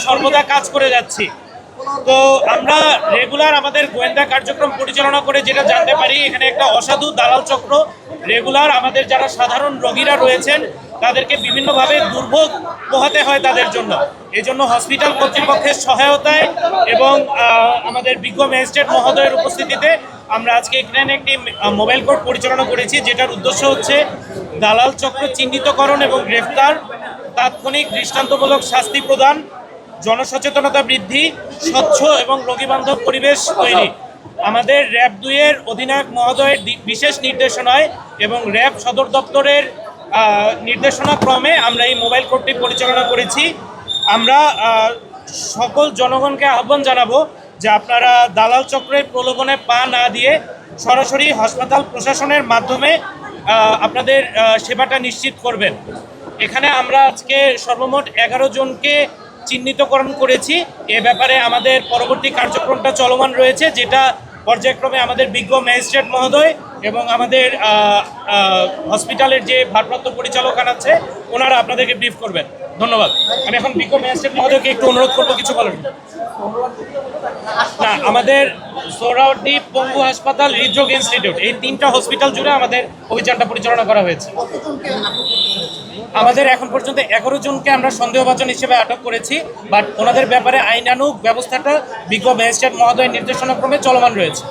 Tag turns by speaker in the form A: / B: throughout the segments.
A: সর্বদা কাজ করে যাচ্ছি। তো আমরা রেগুলার আমাদের গোয়েন্দা কার্যক্রম পরিচালনা করে যেটা জানতে পারি, এখানে একটা অসাধু দালাল চক্র রেগুলার আমাদের যারা সাধারণ রোগীরা রয়েছেন তাদেরকে বিভিন্নভাবে দুর্ভোগ পোহাতে হয় তাদের জন্য। এজন্য হসপিটাল কর্তৃপক্ষের সহায়তায় এবং আমাদের বিজ্ঞ ম্যাজিস্ট্রেট মহোদয়ের উপস্থিতিতে আমরা আজকে এখানে একটি মোবাইল কোর্ট পরিচালনা করেছি, যেটার উদ্দেশ্য হচ্ছে দালাল চক্র চিহ্নিতকরণ এবং গ্রেফতার, তাৎক্ষণিক দৃষ্টান্তমূলক শাস্তি প্রদান, জনসচেতনতা বৃদ্ধি, স্বচ্ছ এবং রোগীবান্ধব পরিবেশ তৈরি। আমাদের র্যাব 2-এর অধিনায়ক মহোদয়ের বিশেষ নির্দেশনায় এবং র্যাব সদর দপ্তরের নির্দেশনা ক্রমে আমরা এই মোবাইল কোর্টটি পরিচালনা করেছি। আমরা সকল জনগণকে আহ্বান জানাবো যে আপনারা দালাল চক্রের প্রলোভনে পা না দিয়ে সরাসরি হাসপাতাল প্রশাসনের মাধ্যমে আপনাদের সেবাটা নিশ্চিত করবেন। এখানে আমরা আজকে সর্বমোট 11 জনকে চিহ্নিতকরণ করেছি। এ ব্যাপারে আমাদের পরবর্তী কার্যক্রমটা চলমান রয়েছে, যেটা পর্যায়ক্রমে আমাদের বিজ্ঞ ম্যাজিস্ট্রেট মহোদয় এবং আমাদের হসপিটালের যে ভারপ্রাপ্ত পরিচালক আছে ওনারা আপনাদেরকে ব্রিফ করবেন। ধন্যবাদ। আমি এখন বিজ্ঞ ম্যাজিস্ট্রেট মহোদয়কে একটু অনুরোধ করবো কিছু বলেন। না, আমাদের সোহরাওয়ার্দী পঙ্গু হাসপাতাল, হৃদরোগ ইনস্টিটিউট, এই 3টা হসপিটাল জুড়ে আমাদের অভিযানটা পরিচালনা করা হয়েছে। আমাদের এখন পর্যন্ত 11 জনকে আমরা সন্দেহভাজন হিসেবে আটক করেছি, বাট ওনাদের ব্যাপারে আইনানুগ ব্যবস্থাটা বিজ্ঞ ম্যাজিস্ট্রেট মহোদয়ের নির্দেশনাক্রমে চলমান রয়েছে।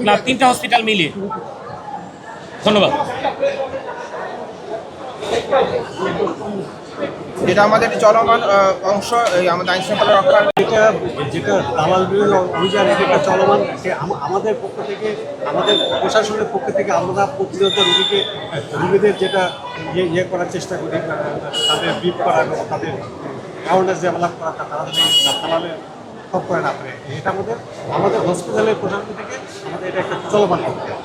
A: না, 3টা হসপিটাল মিলিয়ে। ধন্যবাদ।
B: যেটা আমাদের চলমান অংশ, আমাদের আইন শৃঙ্খলা রক্ষার
C: যেটা দালাল বিরোধী অভিযান, যেটা চলমান, আমাদের পক্ষ থেকে, আমাদের প্রশাসনের পক্ষ থেকে আমরা প্রতিনিয়ত রোগীদের যেটা ইয়ে করার চেষ্টা করি, তাদের ব্রিফ করা এবং তাদের অ্যাওয়ারনেস ডেভেলপ করা, তারা যদি দালালের সব করে না পারে, এটা আমাদের হসপিটালের প্রশাসন থেকে আমাদের এটা একটা চলমান প্রক্রিয়া।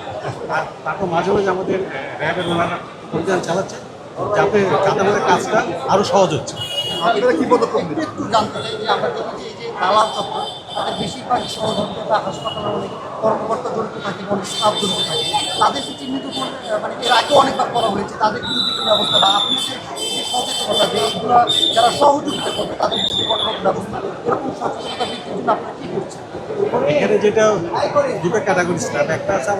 C: তারপর মাঝে মাঝে আমাদের র্যাবের ওনারা অভিযান চালাচ্ছে, যাতে আমাদের কাজটা আরও সহজ হচ্ছে।
D: আপনারা কি পদক্ষেপ একটু জানতে চাই যে আমরা দেখেছি যে দালাল চক্র তাদের বেশিরভাগ সহযোগিতা হাসপাতালের অনেক কর্মকর্তা জড়িত থাকে, অনেক স্টাফ জড়িত থাকে, তাদেরকে চিহ্নিত করে মানে এর আগে অনেকবার করা হয়েছে, তাদের বিরুদ্ধে কী ব্যবস্থা বা আপনি যে সচেতনতা যে এইগুলো যারা সহযোগিতা করবে তাদের বিরুদ্ধে কঠোর ব্যবস্থা, এরকম সচেতনতা বৃদ্ধির জন্য আপনারা কী করছেন?
C: এখানে যেটা দুটো ক্যাটাগরি স্টাফ, একটা আছে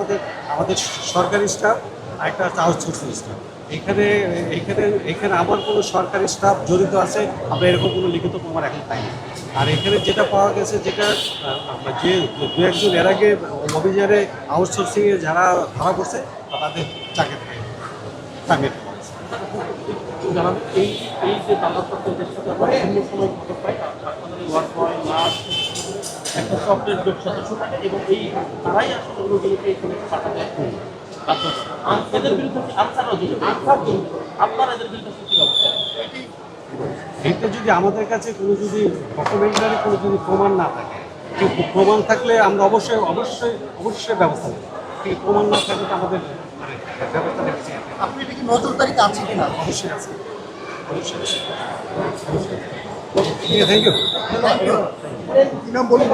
C: আমাদের সরকারি স্টাফ, আর একটা আছে আউটসোর্সিং স্টাফ। এখানে আমার কোনো সরকারি স্টাফ জড়িত আছে আমরা এরকম কোনো লিখিত প্রমাণ এখন পাইনি। আর এখানে যেটা পাওয়া গেছে, যেটা যে 2-1 জন এর আগে অভিযানে আউটসোর্সিংয়ে যারা ধরা পড়ছে তাদের চাকরি থেকে টার্গেট করা হয়েছে।
E: এই যে দালালদের সাথে আমরা বিভিন্ন সময় খবর পাই, হাসপাতালে ওয়ার্ড বয়, নার্স, একটা সফটওয়্যার গ্রুপ সদস্য থাকে এবং তারাই আসলে রোগীকে এখানে পাঠাতে এদের বিরুদ্ধে আপনারা এদের বিরুদ্ধে কি ব্যবস্থা?
C: এটা যদি আমাদের কাছে কোনো যদি ডকুমেন্টারি কোনো যদি প্রমাণ না থাকে, প্রমাণ থাকলে আমরা অবশ্যই ব্যবস্থা নেব। কিন্তু প্রমাণ না থাকলে তো আমাদের ব্যবস্থা নেবেছি।
D: আপনি এটা কি নজরদারিতে আছে কিনা?
C: অবশ্যই আছে, অবশ্যই। Thank you.
D: কি নাম বলুন?